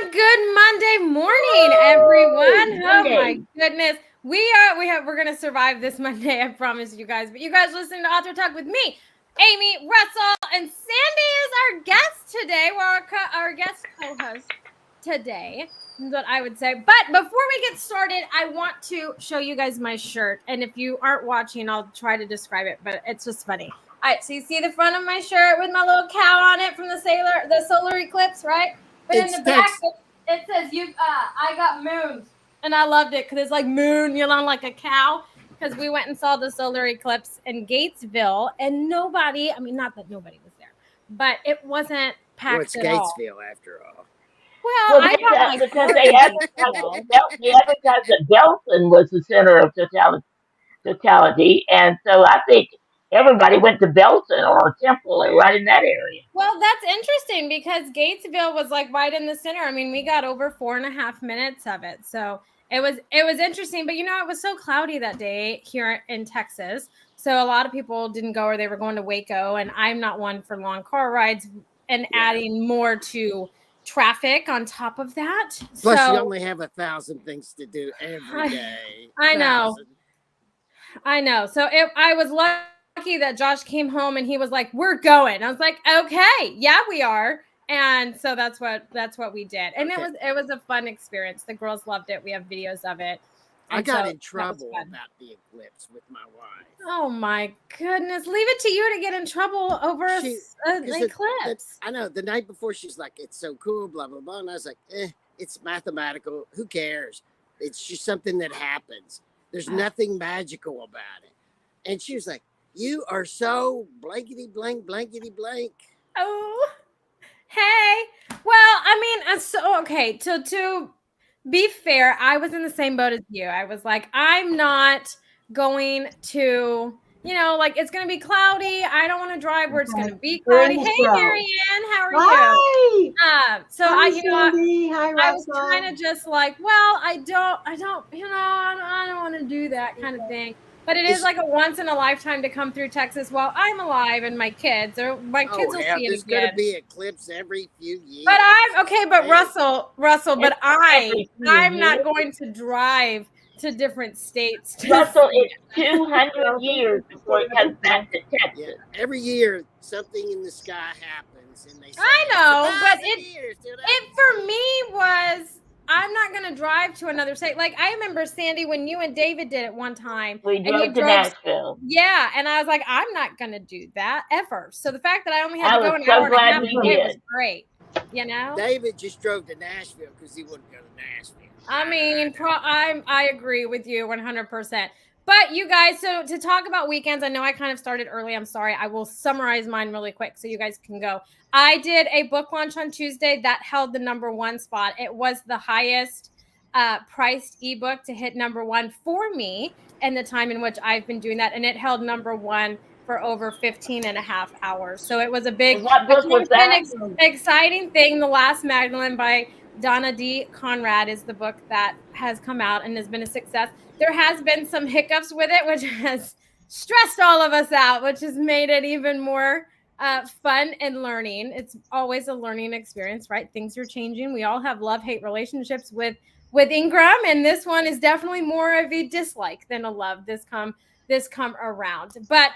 Good Monday morning, everyone. Oh Monday. my goodness. We're gonna survive this Monday, I promise you guys. But you guys listening to Author Talk with me, Amy, Russell, and Sandy is our guest today. We're our guest co-host today. Is what I would say. But before we get started, I want to show you guys my shirt. And if you aren't watching, I'll try to describe it, but it's just funny. All right, so you see the front of my shirt with my little cow on it from the solar eclipse, right? But in the back, it says I got moons, and I loved it because it's like moon, like a cow. Because we went and saw the solar eclipse in Gatesville, and nobody. I mean, not that nobody was there, but it wasn't packed at all. Gatesville after all. Well, I got because they advertised that Belton was the center of totality, and so I think everybody went to Belton or Temple or right in that area. Well, that's interesting because Gatesville was like right in the center. I mean, we got over 4.5 minutes of it. So it was interesting. But, it was so cloudy that day here in Texas. So a lot of people didn't go, or they were going to Waco. And I'm not one for long car rides and adding more to traffic on top of that. Plus, you only have 1,000 things to do every day. I know. So I was lucky that Josh came home and he was like, "We're going." I was like, "Okay, yeah, we are." And so that's what we did. And it was a fun experience. The girls loved it. We have videos of it. I got in trouble about the eclipse with my wife. Oh my goodness. Leave it to you to get in trouble over an eclipse. I know. The night before, she's like, "It's so cool, blah, blah, blah." And I was like, it's mathematical. Who cares? It's just something that happens. There's nothing magical about it. And she was like, "You are so blankety blank, blankety blank." Oh, hey. Well, I mean, so okay. To be fair, I was in the same boat as you. I was like, I'm not going to, it's going to be cloudy. I don't want to drive where it's going to be cloudy. Hey, Marianne, how are you? So Hi, Sandy. Hi, Russell. I was kind of just like, well, I don't, I don't want to do that kind of thing. But it is like a once in a lifetime to come through Texas while I'm alive and my kids will see it again. There's going to be eclipse every few years. But Russell, but I'm not going to drive to different states. Russell, it's 200 years before it comes back to Texas. Yeah, every year something in the sky happens, and they say, I know, but it for me was, I'm not going to drive to another state. Like, I remember, Sandy, when you and David did it one time. We drove to Nashville. Yeah, and I was like, I'm not going to do that ever. So the fact that I only had to go an hour and a half away was great, David just drove to Nashville because he wouldn't go to Nashville. I mean, I agree with you 100%. But you guys, so to talk about weekends, I know I kind of started early. I'm sorry. I will summarize mine really quick so you guys can go. I did a book launch on Tuesday that held the #1 spot. It was the highest priced ebook to hit #1 for me in the time in which I've been doing that. And it held #1 for over 15 and a half hours. So it was a big, exciting thing. The Last Magdalene by Donna D. Conrad is the book that has come out and has been a success. There has been some hiccups with it, which has stressed all of us out, which has made it even more fun and learning. It's always a learning experience, right? Things are changing. We all have love-hate relationships with Ingram, and this one is definitely more of a dislike than a love this come around. But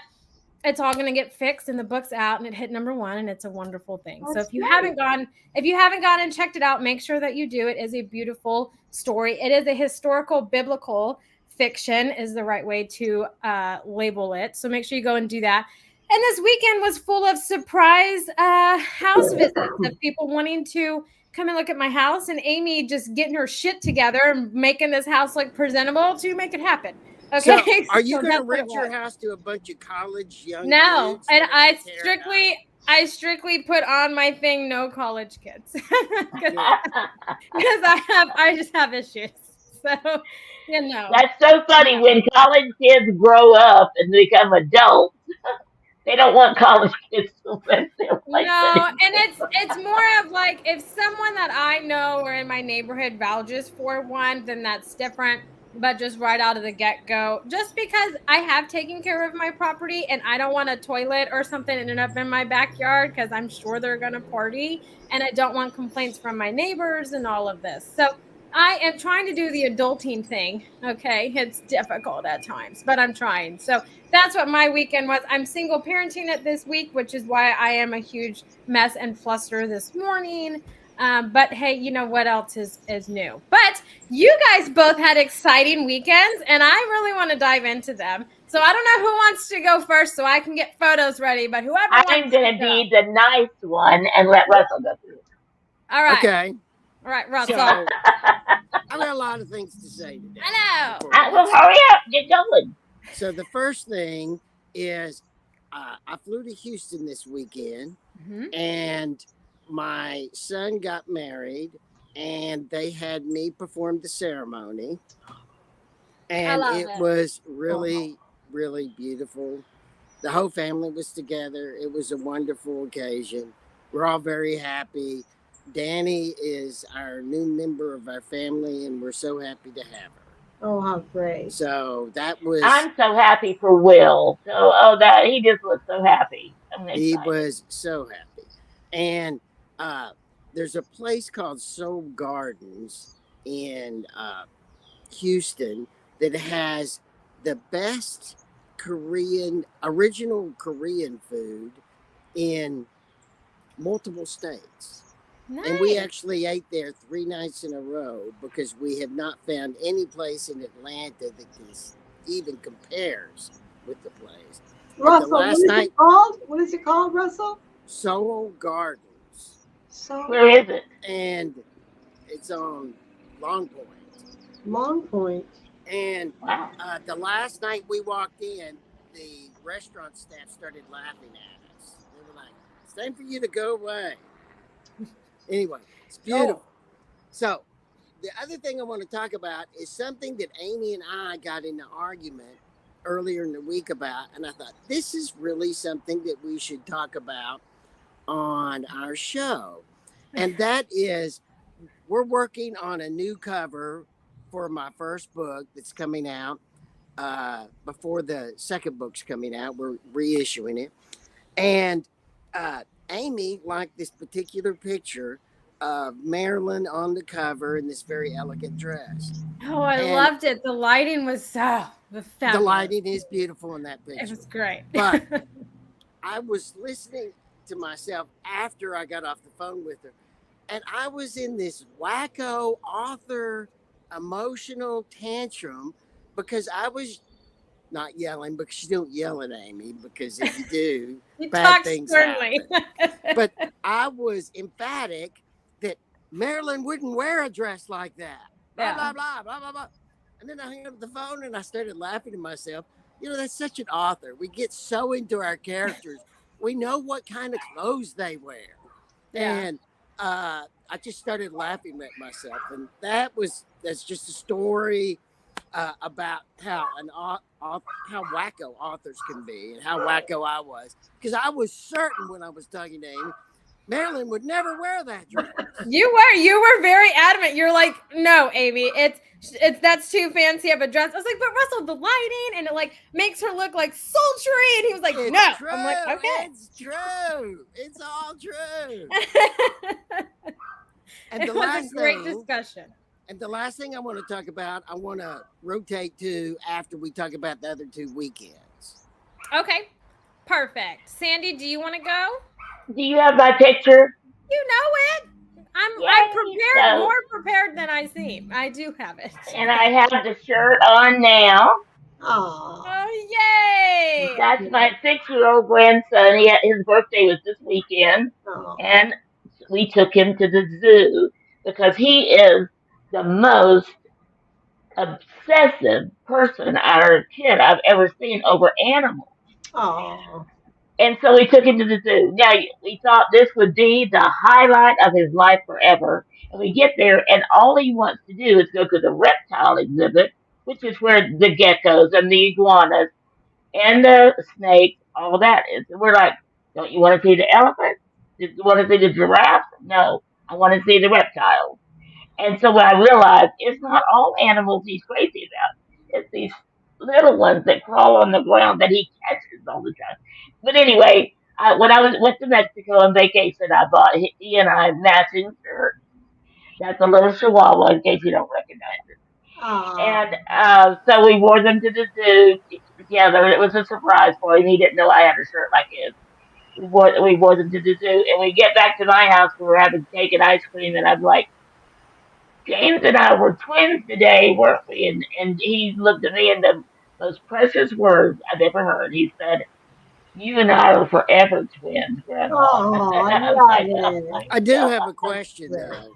it's all going to get fixed, and the book's out, and it hit #1, and it's a wonderful thing. So if you haven't gone and checked it out, make sure that you do. It is a beautiful story. It is a historical biblical fiction is the right way to label it. So make sure you go and do that. And this weekend was full of surprise house visits of people wanting to come and look at my house, and Amy just getting her shit together and making this house look presentable to make it happen. Okay. So are you going to rent your house to a bunch of college young No, kids? and I strictly put on my thing, no college kids, because I just have issues. So, That's so funny when college kids grow up and become adults. They don't want college kids to rent their place. No, and it's more of like if someone that I know or in my neighborhood vouches for one, then that's different. but just right out of the get-go, just because I have taken care of my property and I don't want a toilet or something ended up in my backyard because I'm sure they're going to party, and I don't want complaints from my neighbors and all of this. So I am trying to do the adulting thing. Okay, it's difficult at times, but I'm trying. So that's what my weekend was. I'm single parenting it this week, which is why I am a huge mess and fluster this morning. But hey, you know what else is new? But you guys both had exciting weekends, and I really want to dive into them. So I don't know who wants to go first, so I can get photos ready. But whoever I'm wants to going to go. be the nice one and let Russell go through. All right, Okay. all right, Russell. So I've got a lot of things to say today. I know. Well, hurry up, get going. So the first thing is I flew to Houston this weekend, and my son got married, and they had me perform the ceremony, and it was really, really beautiful. The whole family was together. It was a wonderful occasion. We're all very happy. Danny is our new member of our family, and we're so happy to have her. Oh, how great. So that was. I'm so happy for Will. So, that he just looks so happy. He was so happy. And there's a place called Soul Gardens in Houston that has the best original Korean food in multiple states. Nice. And we actually ate there 3 nights in a row because we have not found any place in Atlanta that even compares with the place. Russell, what is it called? What is it called, Russell? Soul Gardens. Where is it? And it's on Long Point. Long Point. And the last night we walked in, the restaurant staff started laughing at us. They were like, "It's time for you to go away." Anyway, it's beautiful. So the other thing I want to talk about is something that Amy and I got in an argument earlier in the week about, and I thought this is really something that we should talk about on our show. And that is, we're working on a new cover for my first book that's coming out before the second book's coming out. We're reissuing it. And Amy liked this particular picture of Marilyn on the cover in this very elegant dress. Oh, I loved it. The lighting was so the lighting is beautiful in that picture. It was great. But I was listening to myself after I got off the phone with her, and I was in this wacko author emotional tantrum because I was not yelling, because you don't yell at Amy, because if you do, bad things happen. But I was emphatic that Marilyn wouldn't wear a dress like that. Blah, blah, blah, blah, blah, blah. And then I hung up the phone and I started laughing to myself. You know, that's such an author. We get so into our characters. We know what kind of clothes they wear. And I just started laughing at myself. And that's just a story about how how wacko authors can be and how wacko I was. Because I was certain when I was talking to Amy, Marilyn would never wear that dress. You were very adamant. You're like, no, Amy, it's that's too fancy of a dress. I was like, but Russell, the lighting and it like makes her look like sultry. And he was like, it's no. True. I'm like, okay, it's true. It's all true. And it was a great discussion. And the last thing I want to talk about, I want to rotate to after we talk about the other 2 weekends. Okay, perfect. Sandy, do you want to go? Do you have my picture? You know it. I'm prepared, more prepared than I seem. I do have it. And I have the shirt on now. Oh, yay! That's my 6-year-old grandson. His birthday was this weekend. And we took him to the zoo because he is the most obsessive person or kid I've ever seen over animals. Oh. And so we took him to the zoo. Now, we thought this would be the highlight of his life forever. And we get there, and all he wants to do is go to the reptile exhibit, which is where the geckos and the iguanas and the snakes, all that is. And we're like, don't you want to see the elephant? Do you want to see the giraffe? No, I want to see the reptiles. And so when I realized it's not all animals he's crazy about, it's these little ones that crawl on the ground that he catches all the time. But anyway, when went to Mexico on vacation, I bought he and I matching shirts. That's a little chihuahua in case you don't recognize it. Oh, And so we wore them to the zoo together. It was a surprise for him. He didn't know I had a shirt like his. We wore them to the zoo, and we get back to my house. We were having cake and ice cream, and I'm like, James and I were twins today, weren't we? And he looked at me in the most precious words I've ever heard. He said, "You and I are forever twins, Grandma." oh, I I'm love like, "Oh my it. I do have a God!" question though.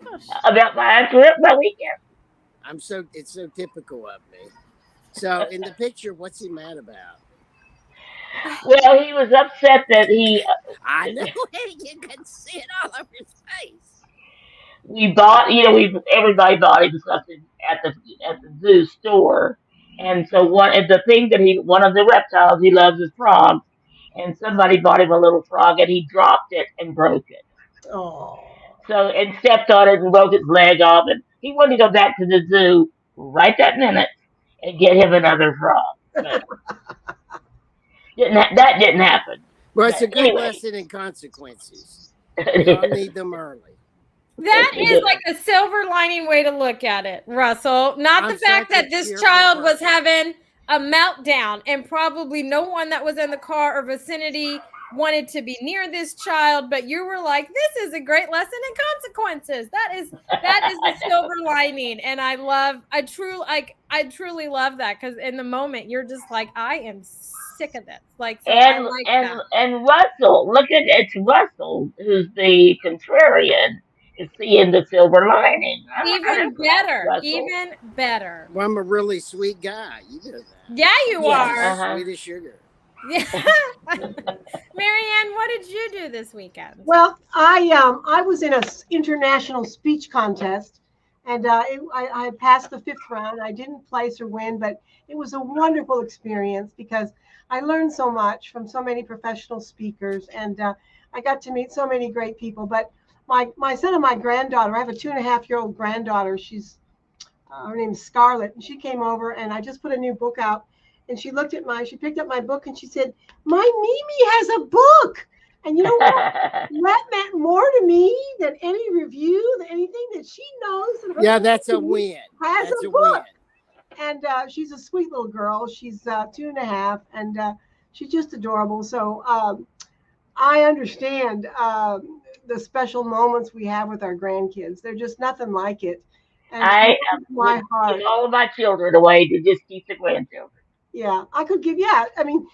Gosh. About my trip, my weekend. It's so typical of me. So in the picture, what's he mad about? Well, he was upset that I know you can see it all over his face. we bought, everybody bought him something at the zoo store, and so one of the reptiles he loves is frogs, and somebody bought him a little frog, and he dropped it and broke it. Oh, So and stepped on it and broke his leg off, and he wanted to go back to the zoo right that minute and get him another frog, but that didn't happen. Well, it's But a good anyway, lesson in consequences. We all need them early. That we is do. like a silver lining way to look at it, Russell. Not I'm the fact such a that this cheerful child was person. having a meltdown and probably no one that was in the car or vicinity wanted to be near this child, but you were like, this is a great lesson in consequences. That is the silver lining. And I truly love that, because in the moment you're just like, I am sick of this. Like, so I And like and that. and Russell, look at it's Russell who's the contrarian is seeing the silver lining. I'm Even impressed, better, Russell. even better. Well, I'm a really sweet guy. You know that. Yeah, you Yeah, are. Sweet as sugar. Yeah. Marianne, what did you do this weekend? well, I was in a international speech contest, and I passed the fifth round. I didn't place or win, but it was a wonderful experience because I learned so much from so many professional speakers, and I got to meet so many great people. But my son and my granddaughter, I have a 2.5-year-old granddaughter. Her name's Scarlett, and she came over, and I just put a new book out, and she picked up my book, and she said, "My Mimi has a book," and you know what? That meant more to me than any review, than anything that she knows. That her Yeah, that's a baby win. has That's a a book, win. and she's a sweet little girl. She's 2.5, and she's just adorable. So I understand the special moments we have with our grandkids. They're just nothing like it. And I would my heart, give all of my children away to just keep the grandchildren. yeah, I could give, yeah. I mean,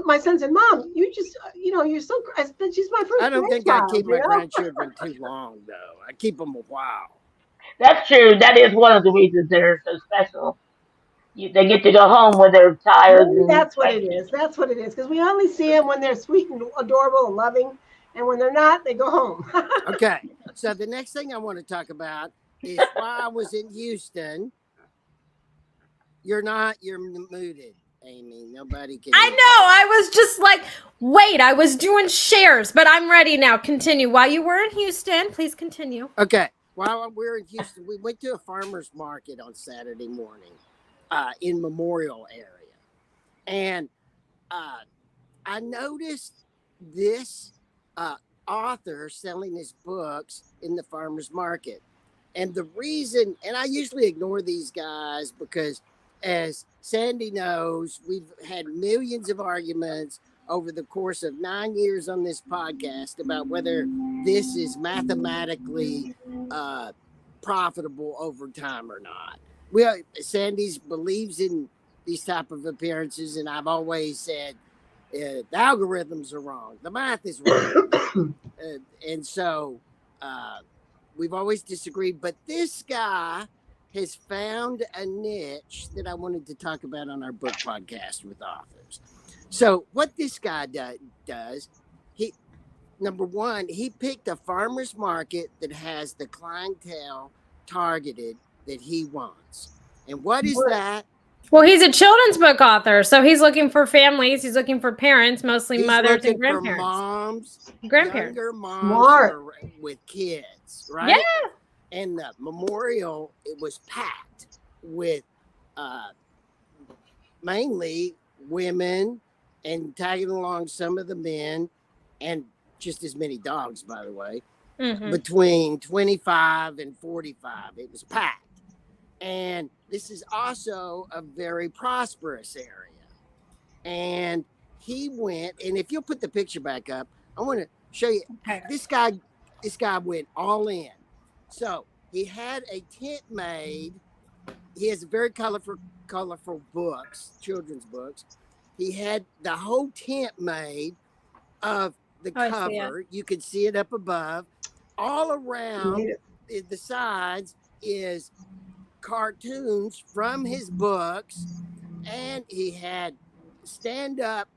my son said, "Mom, you just, you're so." I said, "She's my first I don't think I grandchild, keep you my know?" grandchildren too long, though. I keep them a while. That's true. That is one of the reasons they're so special. They get to go home when they're tired Maybe and that's what it is. That's what it is. Because we only see them when they're sweet and adorable and loving, and when they're not, they go home. Okay. So the next thing I want to talk about is while I was in Houston. You're muted, Amy. Nobody can. I hear you. know. I was just like, wait, I was doing shares, but I'm ready now. Continue. While you were in Houston, please continue. Okay. While we were in Houston, we went to a farmer's market on Saturday morning in Memorial area. And I noticed this author selling his books in the farmer's market. And the reason, and I usually ignore these guys because, as Sandy knows, we've had millions of arguments over the course of 9 years on this podcast about whether this is mathematically profitable over time or not. Sandy's believes in these type of appearances, and I've always said the algorithms are wrong, the math is wrong, and so we've always disagreed. But this guy has found a niche that I wanted to talk about on our book podcast with authors. So what this guy does, number one, he picked a farmer's market that has the clientele targeted that he wants. And what is that? Well, he's a children's book author, so he's looking for families. He's looking for parents, mostly He's mothers and looking for grandparents. moms, Grandparents. younger moms Smart. with kids, right? Yeah. And the memorial, it was packed with mainly women and tagging along some of the men, and just as many dogs, by the way, between 25 and 45. It was packed. And this is also a very prosperous area. And he went, and if you'll put the picture back up, I want to show you. Okay. This guy went all in. So he had a tent made. He has very colorful books, children's books. He had the whole tent made of the cover. You can see it up above. All around the sides is cartoons from his books, and he had stand-up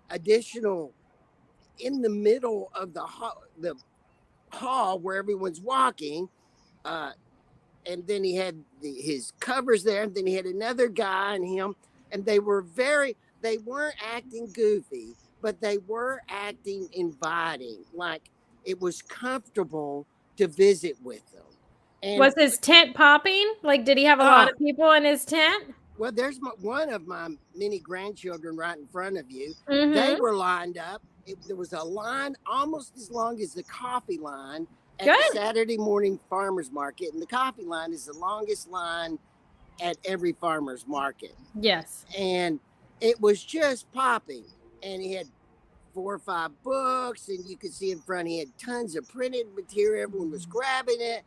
additional in the middle of the hall where everyone's walking, and then he had his covers there, and then he had another guy and him, and they weren't acting goofy, but they were acting inviting, like it was comfortable to visit with them. And was his tent popping? Like, did he have a lot of people in his tent? Well, there's one of my many grandchildren right in front of you. They were lined up. There was a line almost as long as the coffee line at the Saturday morning farmer's market. And the coffee line is the longest line at every farmer's market. Yes. And it was just popping. And he had 4 or 5 books, and you could see in front he had tons of printed material. Everyone was grabbing it,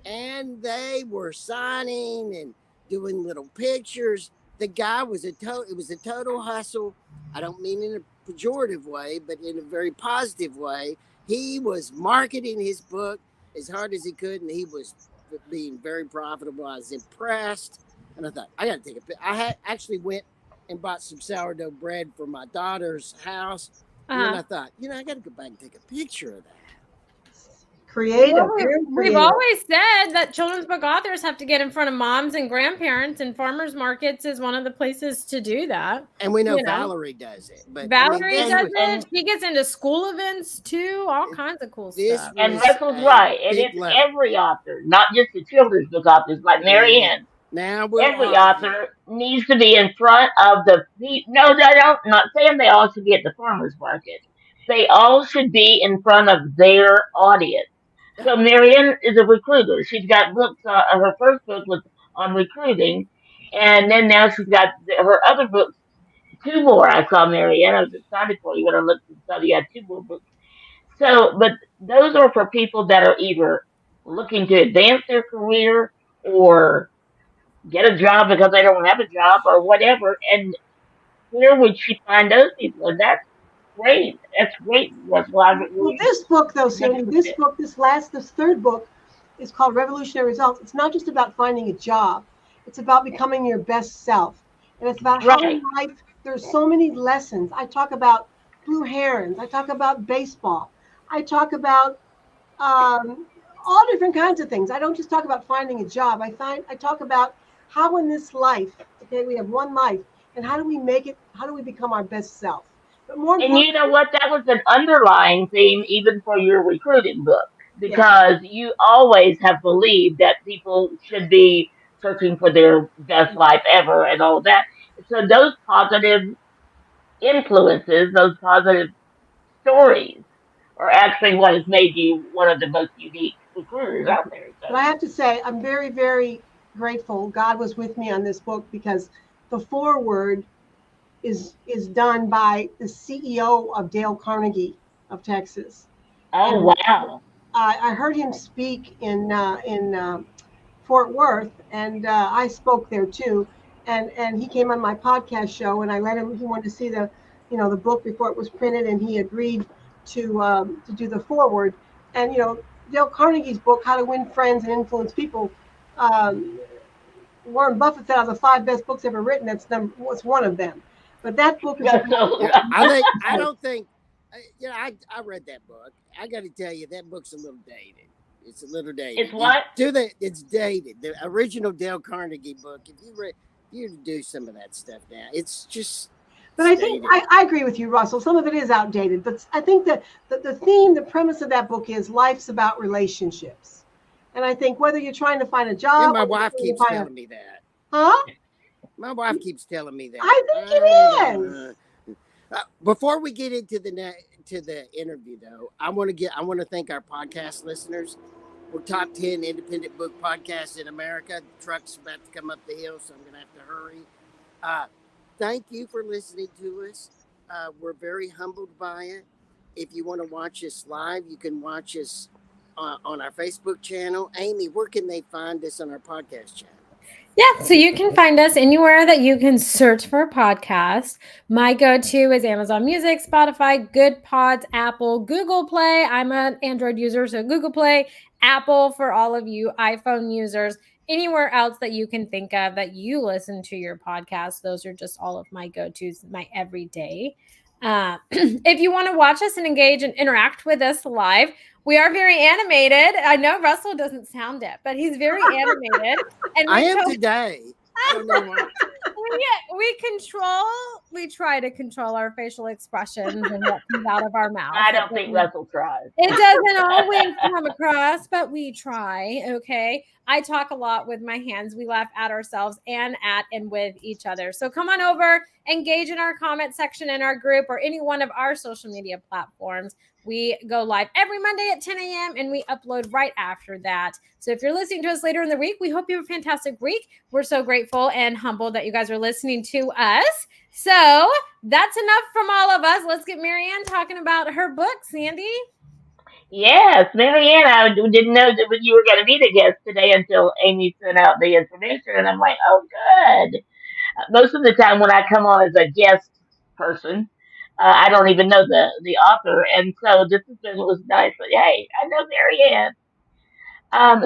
and they were signing and doing little pictures. The guy was it was a total hustle. I don't mean in a pejorative way, but in a very positive way. He was marketing his book as hard as he could, and he was being very profitable. I was impressed, and I thought, I got to take a picture. I actually went and bought some sourdough bread for my daughter's house. And then I thought, I got to go back and take a picture of that. Creative. Well, we've always said that children's book authors have to get in front of moms and grandparents, and farmers markets is one of the places to do that. And we know Valerie does it. But Valerie does it. She gets into school events too, all kinds of cool stuff. And Russell's right. And it's every author, not just the children's book authors like Marianne. Now every author needs to be in front of the people. No, they don't. Not saying they all should be at the farmers market. They all should be in front of their audience. So Marianne is a recruiter. She's got books. Her first book was on recruiting, and then now she's got her other books. 2 more. I saw Marianne. I was excited for you when I looked and saw you had 2 more books. So, but those are for people that are either looking to advance their career or get a job because they don't have a job or whatever. And where would she find those people? And that's great. That's great. That's why. Well, this book, though, Sandy, this third book is called Revolutionary Results. It's not just about finding a job. It's about becoming your best self. And it's about how in life there's so many lessons. I talk about blue herons. I talk about baseball. I talk about all different kinds of things. I don't just talk about finding a job. I talk about how in this life, okay, we have one life, and how do we make it? How do we become our best self? But more and you know what? That was an underlying theme even for your recruiting book, because you always have believed that people should be searching for their best life ever and all that. So those positive influences, those positive stories are actually what has made you one of the most unique recruiters out there. So. But I have to say, I'm very, very grateful. God was with me on this book because the foreword is done by the CEO of Dale Carnegie of Texas. Oh, wow. I heard him speak in Fort Worth, and I spoke there too. And he came on my podcast show, and I let him. He wanted to see the book before it was printed, and he agreed to do the foreword. And Dale Carnegie's book, How to Win Friends and Influence People. Warren Buffett said, out of the 5 best books ever written, was one of them. But that book is. I read that book. I got to tell you, that book's a little dated. It's a little dated. It's what? It's dated. The original Dale Carnegie book. If you do some of that stuff now, it's just. But I think I agree with you, Russell. Some of it is outdated. But I think that the theme, the premise of that book is life's about relationships. And I think whether you're trying to find a job, And my or you're wife trying to keeps find telling me that. huh? My wife keeps telling me that. I think it is. Before we get into the interview, though, I want to thank our podcast listeners. We're top 10 independent book podcasts in America. The truck's about to come up the hill, so I'm going to have to hurry. Thank you for listening to us. We're very humbled by it. If you want to watch us live, you can watch us on our Facebook channel. Amy, where can they find us on our podcast channel? Yeah, so you can find us anywhere that you can search for a podcast. My go-to is Amazon Music, Spotify, Good Pods, Apple, Google Play. I'm an Android user, so Google Play, Apple for all of you iPhone users. Anywhere else that you can think of that you listen to your podcast, those are just all of my go-tos, my everyday. If you want to watch us and engage and interact with us live, we are very animated. I know Russell doesn't sound it, but he's very animated. And I am today. I don't know why. we try to control our facial expressions and what comes out of our mouth. I don't think Russell tries. It doesn't always come across, but we try. Okay. I talk a lot with my hands. We laugh at ourselves and at and with each other. So come on over, engage in our comment section in our group or any one of our social media platforms. We go live every Monday at 10 a.m. and we upload right after that. So if you're listening to us later in the week, we hope you have a fantastic week. We're so grateful and humbled that you guys are listening to us. So that's enough from all of us. Let's get Marianne talking about her book, Sandy. Yes, Marianne, I didn't know that you were going to be the guest today until Amy sent out the information, and I'm like, oh, good. Most of the time when I come on as a guest person, I don't even know the author, and so this has been was nice. But hey, I know Marianne.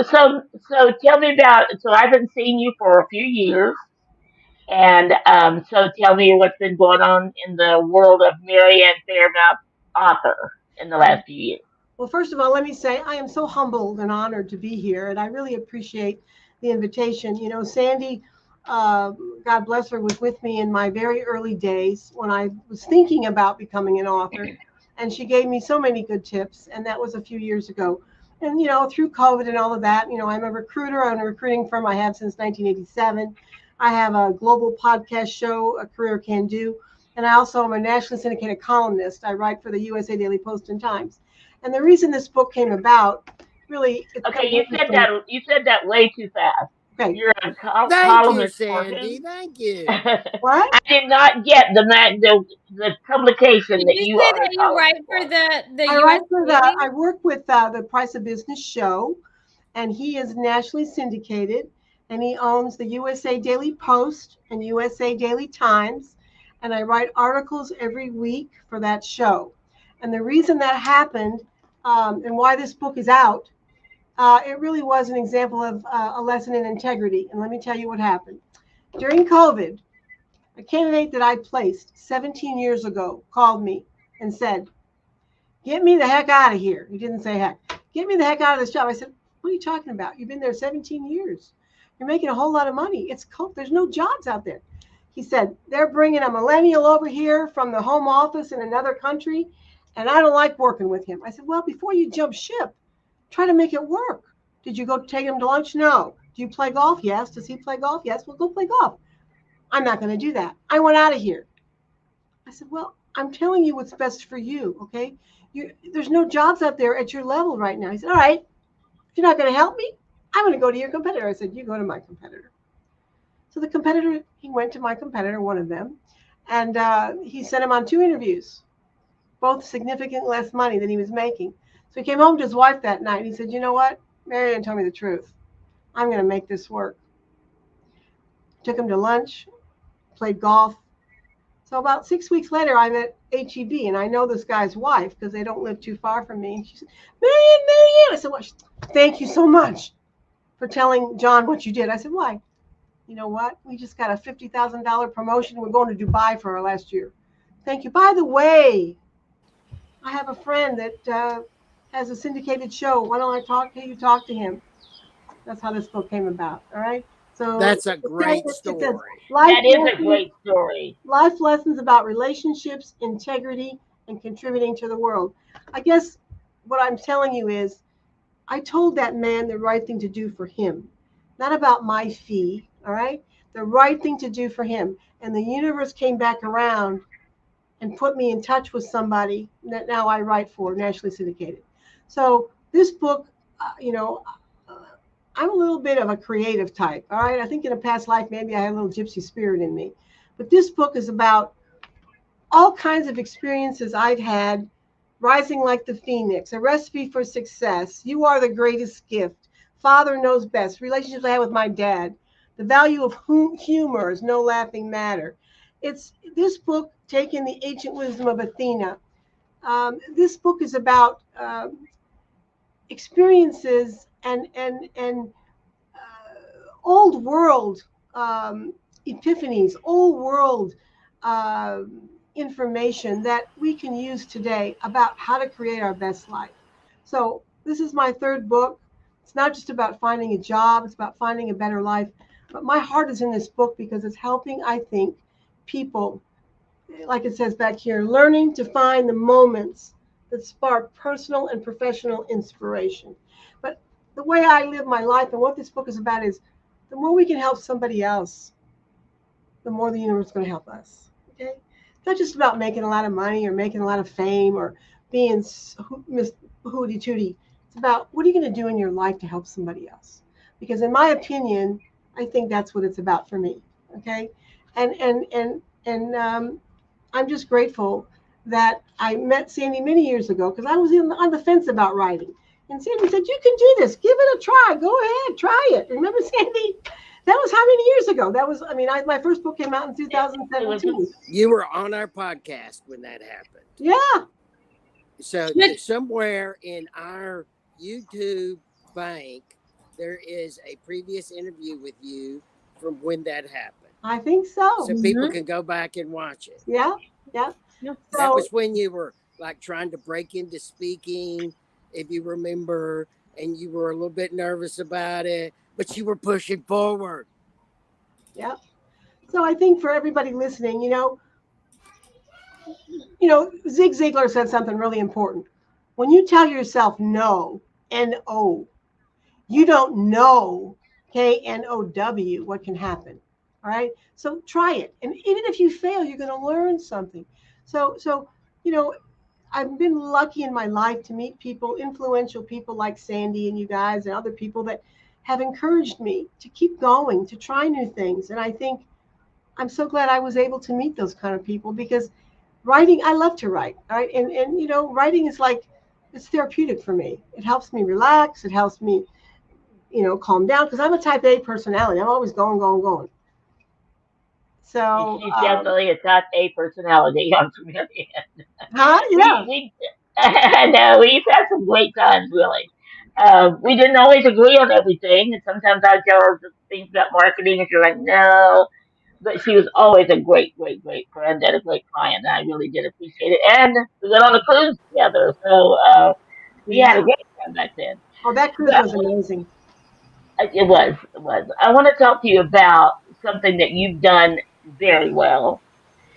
So tell me about. So I haven't seen you for a few years, and so tell me what's been going on in the world of Marianne Fairmouth, author, in the last few years. Well, first of all, let me say I am so humbled and honored to be here, and I really appreciate the invitation. You know, Sandy, God bless her, was with me in my very early days when I was thinking about becoming an author, and she gave me so many good tips, and that was a few years ago. And, you know, through COVID and all of that, you know, I'm a recruiter on a recruiting firm I have since 1987. I have a global podcast show, A Career Can Do, and I also am a nationally syndicated columnist. I write for the USA Daily Post and Times. And the reason this book came about, really, Okay, you said that way too fast. Okay. You're a Thank you, columnist for Sandy. him. Thank you. What? I did not get the publication Did that you you say are a that you columnist write for the I write for USA? I work with the Price of Business show, and he is nationally syndicated, and he owns the USA Daily Post and USA Daily Times, and I write articles every week for that show. And the reason that happened, and why this book is out, it really was an example of a lesson in integrity. And let me tell you what happened. During COVID, a candidate that I placed 17 years ago called me and said, "Get me the heck out of here." He didn't say heck. "Get me the heck out of this job." I said, "What are you talking about? You've been there 17 years. You're making a whole lot of money. It's cold. There's no jobs out there." He said, "They're bringing a millennial over here from the home office in another country, and I don't like working with him." I said, "Well, before you jump ship, try to make it work. Did you go take him to lunch? No. Do you play golf? Yes. Does he play golf? Yes. Well, go play golf." "I'm not going to do that." I went out of here. I said, "Well, I'm telling you what's best for you, okay? There's no jobs out there at your level right now." He said, "All right, if you're not going to help me, I'm going to go to your competitor." I said, "You go to my competitor." So the competitor, he went to my competitor, one of them, and he sent him on 2 interviews, both significantly less money than he was making. So he came home to his wife that night, and he said, "You know what? Marianne told me the truth. I'm going to make this work." Took him to lunch, played golf. So about 6 weeks later, I'm at HEB, and I know this guy's wife because they don't live too far from me. And she said, "Marianne." I said, "Well, thank you so much for telling John what you did." I said, "Why?" "You know what? We just got a $50,000 promotion. We're going to Dubai for our last year." "Thank you. By the way, I have a friend that has a syndicated show. Why don't I talk to you? Talk to him." That's how this book came about. All right. So That's a great story. That is a great story. Life lessons about relationships, integrity, and contributing to the world. I guess what I'm telling you is I told that man the right thing to do for him, not about my fee, all right? The right thing to do for him. And the universe came back around and put me in touch with somebody that now I write for, nationally syndicated. So this book, uh, I'm a little bit of a creative type, all right? I think in a past life, maybe I had a little gypsy spirit in me. But this book is about all kinds of experiences I've had, rising like the phoenix, a recipe for success. You are the greatest gift. Father knows best. Relationships I had with my dad. The value of humor is no laughing matter. It's this book taking the ancient wisdom of Athena. This book is about experiences and old world epiphanies, old world uh, information that we can use today about how to create our best life. So this is my third book. It's not just about finding a job, it's about finding a better life. But my heart is in this book because it's helping, I think, people, like it says back here, learning to find the moments that spark personal and professional inspiration. But the way I live my life and what this book is about is the more we can help somebody else, the more the universe is going to help us. Okay? It's not just about making a lot of money or making a lot of fame or being Miss Hootie Tootie. It's about what are you going to do in your life to help somebody else? Because in my opinion, I think that's what it's about for me. Okay? And I'm just grateful that I met Sandy many years ago because I was on the fence about writing. And Sandy said, "You can do this. Give it a try. Go ahead. Try it." Remember, Sandy? That was how many years ago? That was, my first book came out in It was 2017. You were on our podcast when that happened. Yeah. So somewhere in our YouTube bank, there is a previous interview with you from when that happened. I think so. So people can go back and watch it. Yeah. Yeah. Yeah. That So was when you were like trying to break into speaking, if you remember, and you were a little bit nervous about it, but you were pushing forward. yeah. So I think for everybody listening, Zig Ziglar said something really important. When you tell yourself no, N-O, you don't know, K-N-O-W, what can happen. All right. So try it. And even if you fail, you're going to learn something. So, you know, I've been lucky in my life to meet people, influential people like Sandy and you guys and other people that have encouraged me to keep going, to try new things. And I think I'm so glad I was able to meet those kind of people because writing, I love to write. All right. And writing is like, it's therapeutic for me. It helps me relax. It helps me, calm down because I'm a type A personality. I'm always going, going, going. So, She's definitely a type A personality. I'm familiar. huh? Yeah. We I know we've had some great times, really. We didn't always agree on everything, and sometimes I tell her things about marketing, and she's like, "No." But she was always a great, great, great friend and a great client. And I really did appreciate it. And we went on a cruise together, so we had a Yeah. great time back then. Oh, that cruise But was amazing. it was. I want to talk to you about something that you've done very well.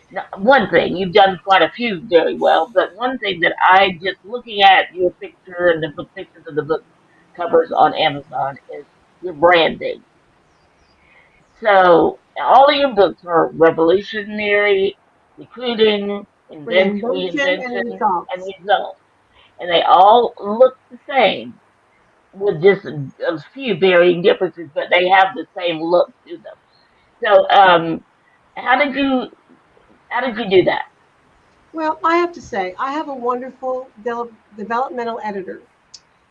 Now, one thing, you've done quite a few very well, but one thing that I just looking at your picture and the book pictures of the book covers on Amazon is your branding. So all of your books are revolutionary, recruiting, Reinvention and reinvention, and results. results. And they all look the same with just a few varying differences, but they have the same look to them. So how did you how did you do that? Well, I have to say, I have a wonderful developmental editor,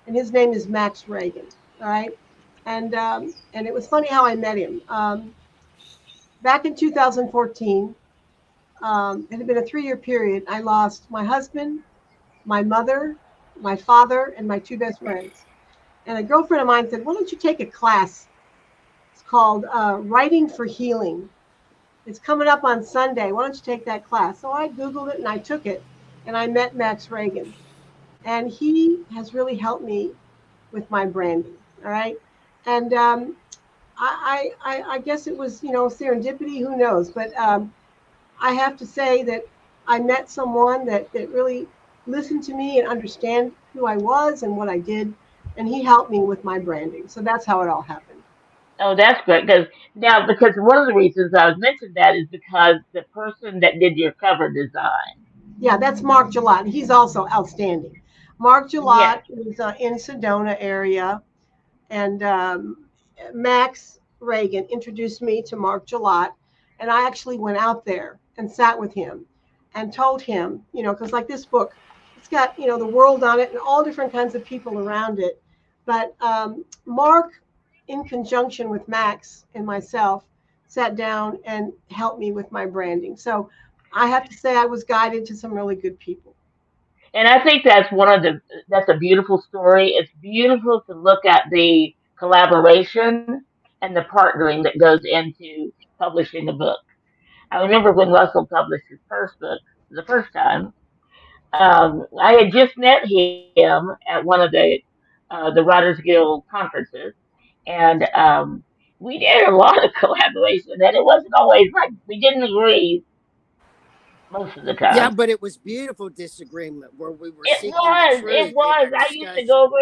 and his name is Max Reagan. All right. And it was funny how I met him. Back in 2014, it had been a 3-year period. I lost my husband, my mother, my father, and my two best friends. And a girlfriend of mine said, "Why don't you take a class? It's called Writing for Healing. It's coming up on Sunday. Why don't you take that class?" So I Googled it and I took it, and I met Max Reagan. And he has really helped me with my branding. All right. And I guess it was, serendipity, who knows? But I have to say that I met someone that really listened to me and understand who I was and what I did. and he helped me with my branding. So that's how it all happened. Oh, that's great. Because one of the reasons I was mentioned that is because the person that did your cover design. Yeah, that's Mark Gillot. He's also outstanding. Mark Yes. Gillot is in Sedona area, and Max Reagan introduced me to Mark Gillot, and I actually went out there and sat with him and told him, because like this book, it's got the world on it and all different kinds of people around it, but Mark, in conjunction with Max and myself, sat down and helped me with my branding. So I have to say I was guided to some really good people. And I think that's a beautiful story. It's beautiful to look at the collaboration and the partnering that goes into publishing a book. I remember when Russell published his first book the first time. I had just met him at one of the Writers Guild conferences, and we did a lot of collaboration, and it wasn't always like we didn't agree most of the Yeah, time. but it was beautiful disagreement where we were It seeking the was, it truth in was. our I used to discussion. go over.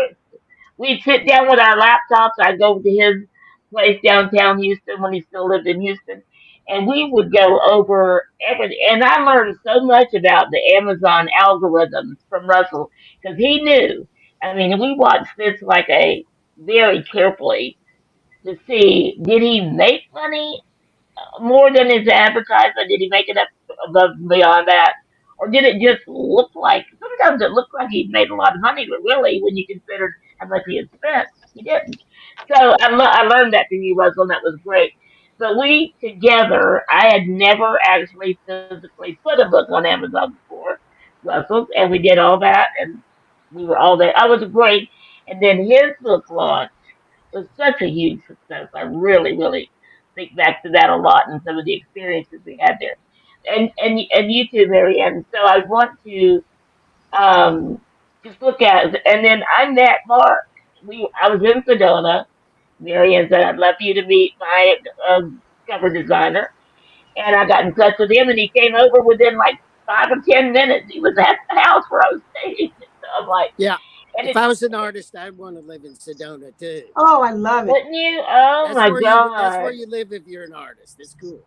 We'd sit down with our laptops. I'd go to his place downtown Houston when he still lived in Houston, and we would go over everything. And I learned so much about the Amazon algorithms from Russell because he knew. I mean, we watched this like a very carefully to see did he make money more than his advertisement? Did he make it up above and beyond that? Or did it just look like, sometimes it looked like he made a lot of money, but really, when you considered how much he had spent, he didn't. So I learned that from you, Russell, and that was great. But we together, I had never actually physically put a book on Amazon before, Russell, and we did all that, and we were all there. I was great. And then his book launch was such a huge success. I really, really think back to that a lot and some of the experiences we had there. And you too, Marianne. So I want to um, just look at, and then I met Mark. I was in Sedona. Marianne said, "I'd love for you to meet my cover designer," and I got in touch with him, and he came over within like 5 or 10 minutes. He was at the house where I was staying. So I'm like, Yeah. and If it I was an artist, I'd want to live in Sedona too. Oh, I love it. wouldn't you? Oh my That's where God. you live if you're an artist. It's cool.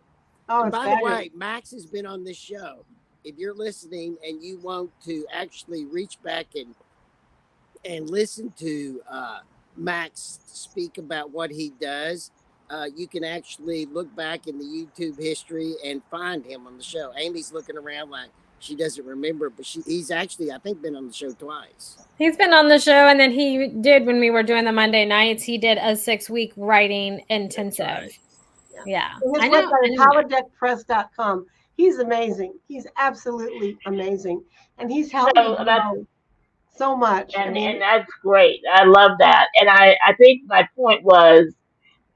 Oh, And it's by the fabulous. way, Max has been on this show. If you're listening and you want to actually reach back and listen to Max speak about what he does, you can actually look back in the YouTube history and find him on the show. Amy's looking around like she doesn't remember, but he's actually, I think, been on the show twice. He's been on the show, and then he did, when we were doing the Monday nights, he did a 6-week writing intensive. Right. Yeah. And his I know. website is howlerdeckpress.com. He's amazing. He's absolutely amazing. And he's helped me So that's grow so much. I and mean, that's great. I love that. And I think my point was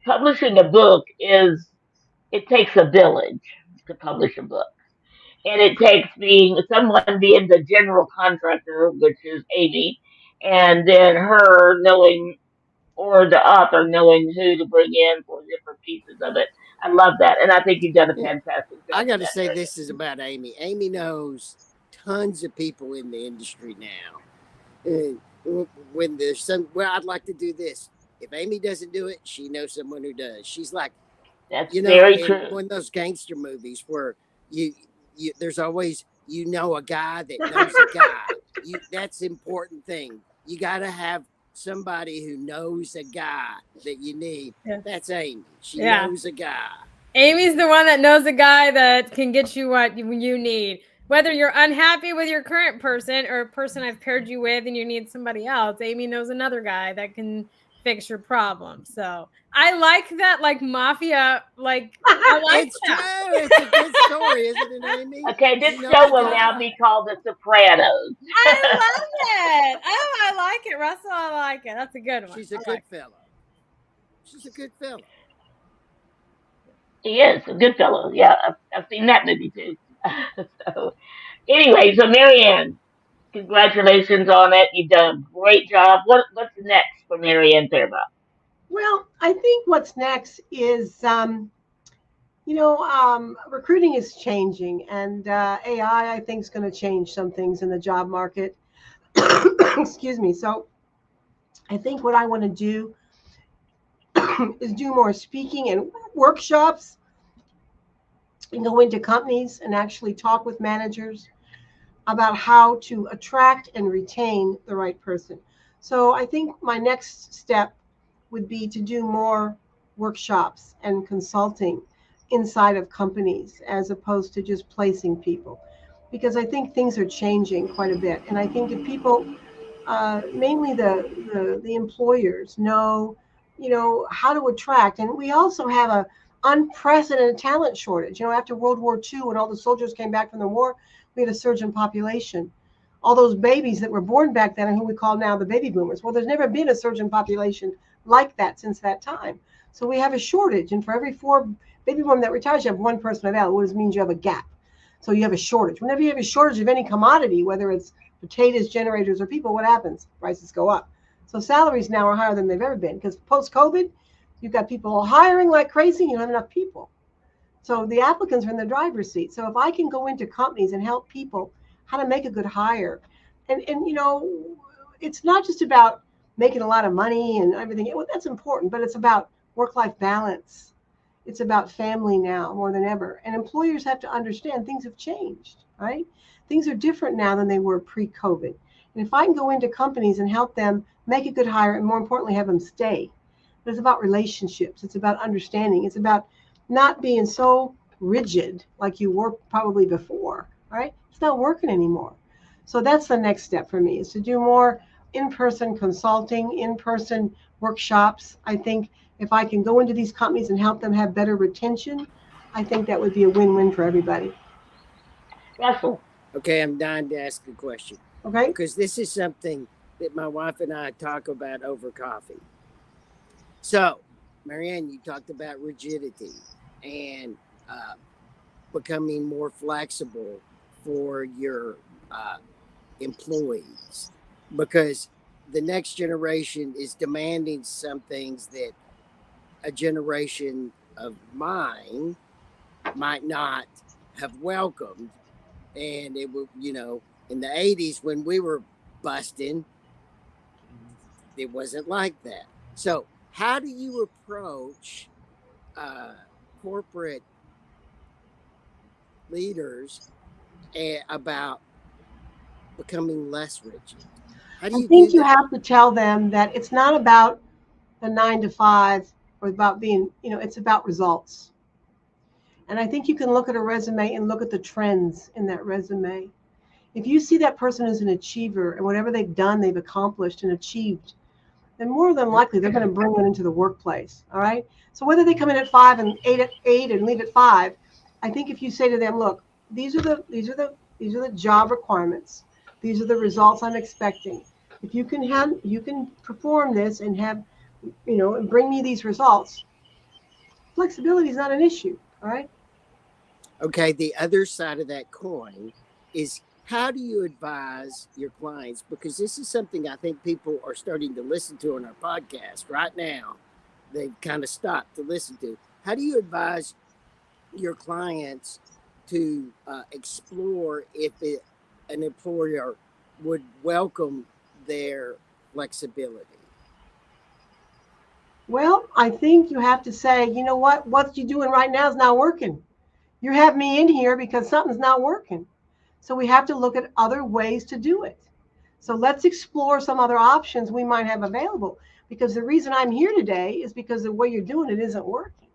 publishing a book is it takes a village to publish a book. And it takes someone being the general contractor, which is Amy, and then her knowing or the author knowing who to bring in for different pieces of it. I love that. And I think you've done a Yeah. fantastic job I got in to that say, area. this is about Amy. Amy knows tons of people in the industry now. And when there's I'd like to do this. If Amy doesn't do it, she knows someone who does. She's like, That's in very true. one of those gangster movies where you there's always a guy that knows a guy. That's the important thing. You got to have somebody who knows a guy that you need. Yeah. That's Amy. She Yeah. knows a guy. Amy's the one that knows a guy that can get you what you need. Whether you're unhappy with your current person or a person I've paired you with and you need somebody else, Amy knows another guy that can fix your problem. So I like that, like mafia, like I like It's that. true. It's a good story, isn't it, Amy? Okay, this She knows show a will guy. now be called The Sopranos. I love it. Oh, I like it, Russell. I like it. That's a good one. She's a good fellow. She's a good fellow. He is a good fellow. Yeah, I've seen that movie too. So, anyway, so Marianne, congratulations on it. You've done a great job. What's next for Marianne Fairbaugh? well, I think what's next is, recruiting is changing, and AI, I think, is going to change some things in the job market. Excuse me. So I think what I want to do is do more speaking and workshops and go into companies and actually talk with managers about how to attract and retain the right person. So I think my next step would be to do more workshops and consulting inside of companies as opposed to just placing people, because I think things are changing quite a bit. And I think if people, mainly the employers, know, how to attract, and we also have a unprecedented talent shortage. After World War II, when all the soldiers came back from the war, we had a surge in population. All those babies that were born back then, and who we call now the baby boomers. Well, there's never been a surge in population like that since that time. So we have a shortage, and for every 4 baby boomers that retires, you have 1 person available, which means you have a gap. So you have a shortage. Whenever you have a shortage of any commodity, whether it's potatoes, generators, or people, what happens? Prices go up. So salaries now are higher than they've ever been, because post-COVID, you've got people hiring like crazy, you don't have enough people. So the applicants are in the driver's seat. So if I can go into companies and help people how to make a good hire, and it's not just about making a lot of money and everything. Well, that's important, but it's about work-life balance. It's about family now more than ever. And employers have to understand things have changed, right? Things are different now than they were pre-COVID. And if I can go into companies and help them make a good hire, and more importantly, have them stay, but it's about relationships. It's about understanding. It's about not being so rigid like you were probably before, right? It's not working anymore. So that's the next step for me, is to do more in-person consulting, in-person workshops. I think if I can go into these companies and help them have better retention, I think that would be a win-win for everybody. Russell. Okay, I'm dying to ask a question. Okay. Because this is something that my wife and I talk about over coffee. So, Marianne, you talked about rigidity and becoming more flexible for your employees, because the next generation is demanding some things that a generation of mine might not have welcomed. And it will, in the 80s when we were busting, it wasn't like that. So how do you approach corporate leaders about becoming less rigid? How do I you think do you that? have to tell them that it's not about the 9 to 5 or about being, it's about results. And I think you can look at a resume and look at the trends in that resume. If you see that person is an achiever and whatever they've done, they've accomplished and achieved, then more than likely they're going to bring it into the workplace. All right. So whether they come in at 5 and 8 at 8 and leave at 5, I think if you say to them, look, these are the job requirements. These are the results I'm expecting. If you can perform this and have, and bring me these results, flexibility is not an issue. All right. Okay, the other side of that coin is, how do you advise your clients? Because this is something I think people are starting to listen to on our podcast right now. They've kind of stopped to listen to. How do you advise your clients to explore if an employer would welcome their flexibility? Well, I think you have to say, you know what you're doing right now is not working. You have me in here because something's not working. So we have to look at other ways to do it. So let's explore some other options we might have available, because the reason I'm here today is because the way you're doing it isn't working.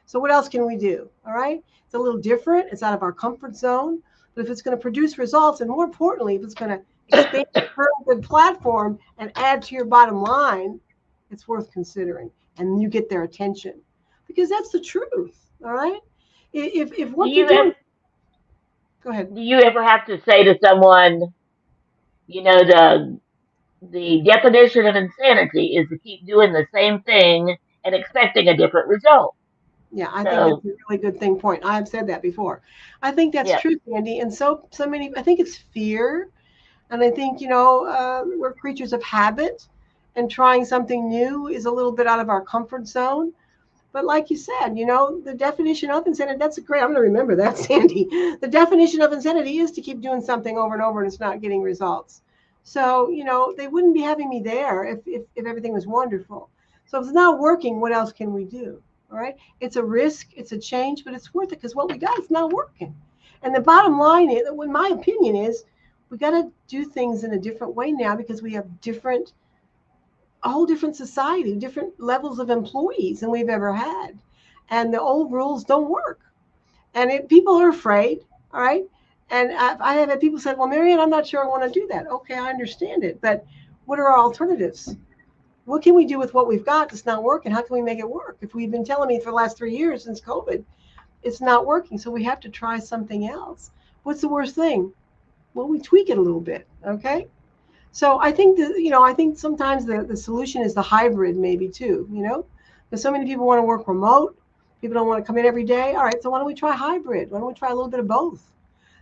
So what else can we do? All right. It's a little different. It's out of our comfort zone. But if it's going to produce results, and more importantly, if it's going to expand the platform and add to your bottom line, it's worth considering. And you get their attention, because that's the truth. All right. If Do what you you're doing, ever go ahead. do you ever have to say to someone, the definition of insanity is to keep doing the same thing and expecting a different result. Yeah, I think that's So, a really good point. I have said that before. I think that's yeah, true, Andy. And so many, I think it's fear. And I think, we're creatures of habit, and trying something new is a little bit out of our comfort zone. But like you said, the definition of insanity, that's great. I'm going to remember that, Sandy. The definition of insanity is to keep doing something over and over and it's not getting results. So, they wouldn't be having me there if everything was wonderful. So if it's not working, what else can we do? All right. It's a risk, it's a change, but it's worth it because what we got is not working. And the bottom line is, in my opinion, is we got to do things in a different way now because we have a whole different society, different levels of employees than we've ever had. And the old rules don't work. And people are afraid, all right? And I have had people say, well, Marianne, I'm not sure I want to do that. Okay, I understand it. But what are our alternatives? What can we do with what we've got that's not working? How can we make it work? If we've been telling me for the last 3 years since COVID, it's not working. So we have to try something else. What's the worst thing? Well, we tweak it a little bit, okay? So I think I think sometimes the solution is the hybrid maybe too, because so many people want to work remote. People don't want to come in every day. All right, so why don't we try hybrid? Why don't we try a little bit of both?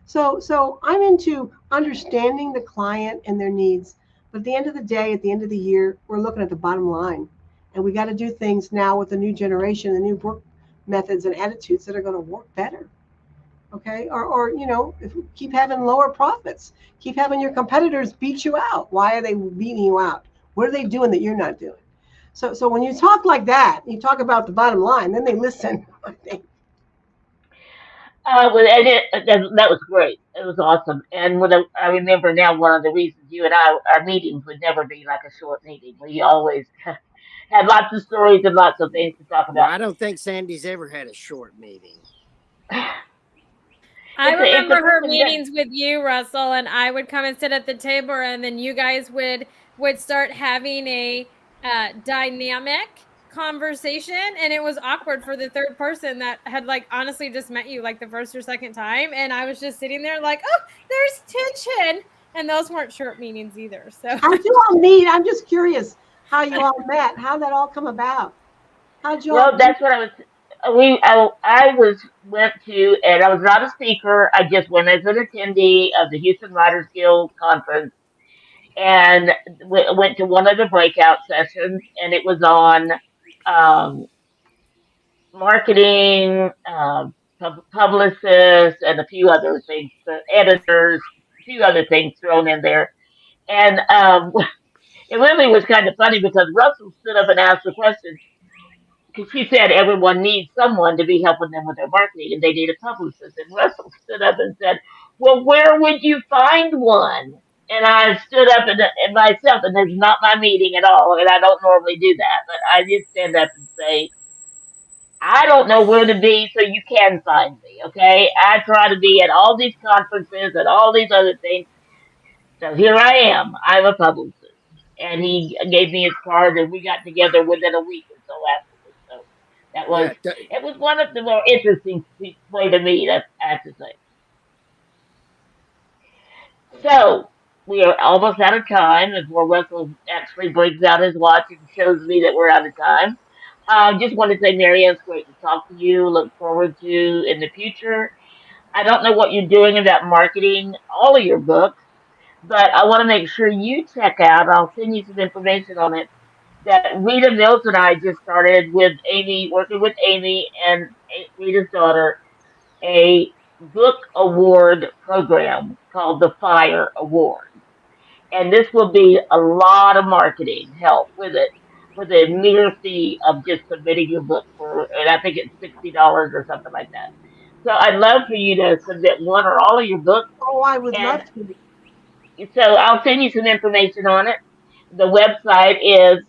So I'm into understanding the client and their needs. But at the end of the day, at the end of the year, we're looking at the bottom line. And we got to do things now with the new generation, the new work methods and attitudes that are going to work better. Okay, or if we keep having lower profits, keep having your competitors beat you out. Why are they beating you out? What are they doing that you're not doing? So when you talk like that, you talk about the bottom line, then they listen. I think. That was great. It was awesome. And I remember now one of the reasons you and I, our meetings would never be like a short meeting. We always had lots of stories and lots of things to talk Well, about. I don't think Sandy's ever had a short meeting. I It's a remember her person that, meetings with you, Russell, and I would come and sit at the table, and then you guys would start having a dynamic conversation, and it was awkward for the third person that had like honestly just met you like the first or second time, and I was just sitting there like, oh, there's tension, and those weren't short meetings either. So How'd you all meet? I'm just curious how you all met. How'd that all come about? How'd you all well, meet? that's what I was. I went to, and I was not a speaker. I just went as an attendee of the Houston Writers Guild conference, and went to one of the breakout sessions, and it was on um, marketing, publicists, and a few other things, editors, a few other things thrown in there. And it really was kind of funny because Russell stood up and asked the question because she said everyone needs someone to be helping them with their marketing and they need a publicist. And Russell stood up and said, well, where would you find one? And I stood up and myself, and it's not my meeting at all, and I don't normally do that, but I did stand up and say, I don't know where to be, so you can find me, okay? I try to be at all these conferences and all these other things. So here I am. I'm a publicist. And he gave me his card, and we got together within a week or so afterwards. So that was, Yeah, it was one of the more interesting way to meet, I have to say. So we are almost out of time before Russell actually brings out his watch and shows me that we're out of time. Just want to say, Marianne, it's great to talk to you. Look forward to in the future. I don't know what you're doing about marketing all of your books, but I want to make sure you check out. I'll send you some information on it. That Rita Mills and I just started with Amy, working with Amy and Rita's daughter, a book award program called the Fire Award. And this will be a lot of marketing help with it for the mere fee of just submitting your book for, and I think it's $60 or something like that. So I'd love for you to submit one or all of your books. Oh, I would And love to. so I'll send you some information on it. The website is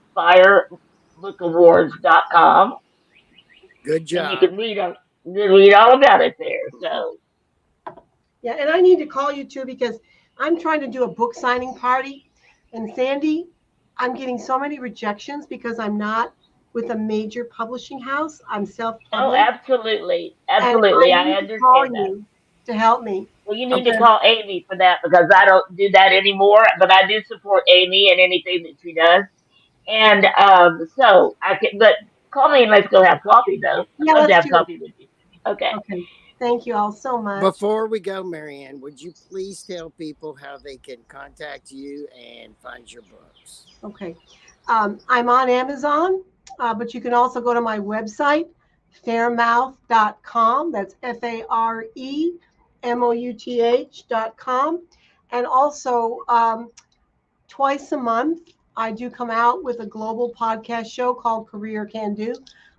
firebookawards.com, good and you job. can read all about it there. So, Yeah, and I need to call you too because I'm trying to do a book signing party. And Sandy, I'm getting so many rejections because I'm not with a major publishing house. I'm oh, self-published. absolutely. And I Absolutely. I need to call understand that. you to help me. Well, you need to Because call Amy for that because I don't do that anymore, but I do support Amy in anything that she does. And so I can, but call me and let's go have coffee though. I'd yeah, love to let's have do it. coffee with you. Okay. Okay. Thank you all so much. Before we go, Marianne, would you please tell people how they can contact you and find your books? Okay. I'm on Amazon, but you can also go to my website, fairmouth.com. That's FAREMOUTH.com. And also, twice a month, I do come out with a global podcast show called Career Can Do.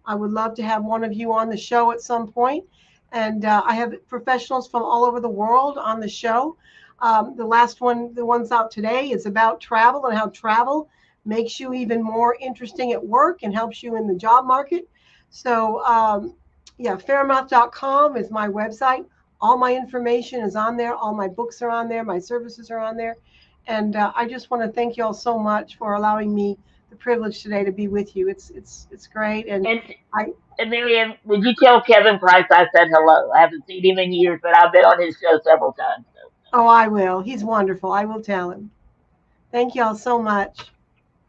I would love to have one of you on the show at some point. And I have professionals from all over the world on the show. The last one, the one's out today, is about travel and how travel makes you even more interesting at work and helps you in the job market. So, yeah, fairmouth.com is my website. All my information is on there. All my books are on there. My services are on there. And I just want to thank you all so much for allowing me the privilege today to be with you. It's great. And And I, and Marianne, would you tell Kevin Price I said hello? I haven't seen him in years, but I've been on his show several times. So. oh, I will. He's wonderful. I will tell him. Thank you all so much.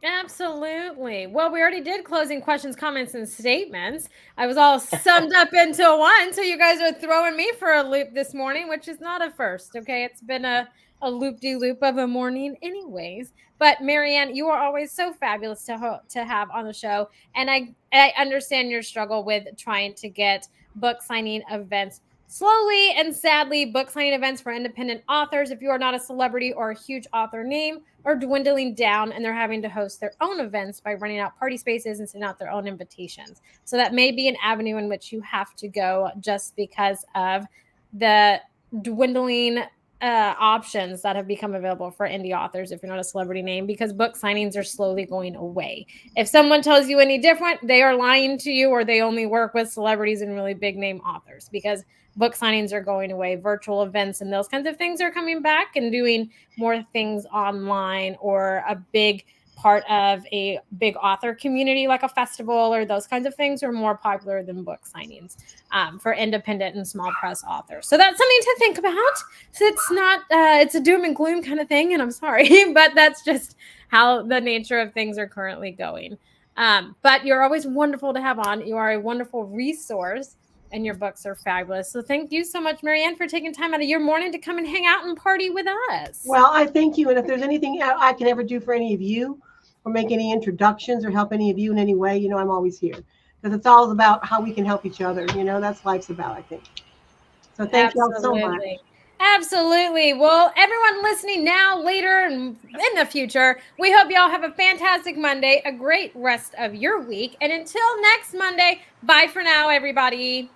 Absolutely. Well, we already did closing questions, comments, and statements. I was all summed up into one. So you guys are throwing me for a loop this morning, which is not a first. Okay. It's been a loop-de-loop of a morning anyways. But Marianne, you are always so fabulous to have on the show. And I understand your struggle with trying to get book signing events. Slowly and sadly, book signing events for independent authors, if you are not a celebrity or a huge author name, are dwindling down, and they're having to host their own events by running out party spaces and sending out their own invitations. So that may be an avenue in which you have to go just because of the dwindling options that have become available for indie authors if you're not a celebrity name, because book signings are slowly going away. If someone tells you any different, they are lying to you, or they only work with celebrities and really big name authors, because book signings are going away. Virtual events and those kinds of things are coming back, and doing more things online, or a big part of a big author community like a festival or those kinds of things are more popular than book signings for independent and small press authors. So that's something to think about. So it's not, it's a doom and gloom kind of thing, and I'm sorry, but that's just how the nature of things are currently going. But you're always wonderful to have on. You are a wonderful resource, and your books are fabulous. So thank you so much, Marianne, for taking time out of your morning to come and hang out and party with us. Well, I thank you. And if there's anything I can ever do for any of you, or make any introductions or help any of you in any way, I'm always here, because it's all about how we can help each other. That's life's about, I think. So thank you all so much. Absolutely. Well, everyone listening now, later, and in the future, we hope y'all have a fantastic Monday, a great rest of your week. And until next Monday, bye for now, everybody.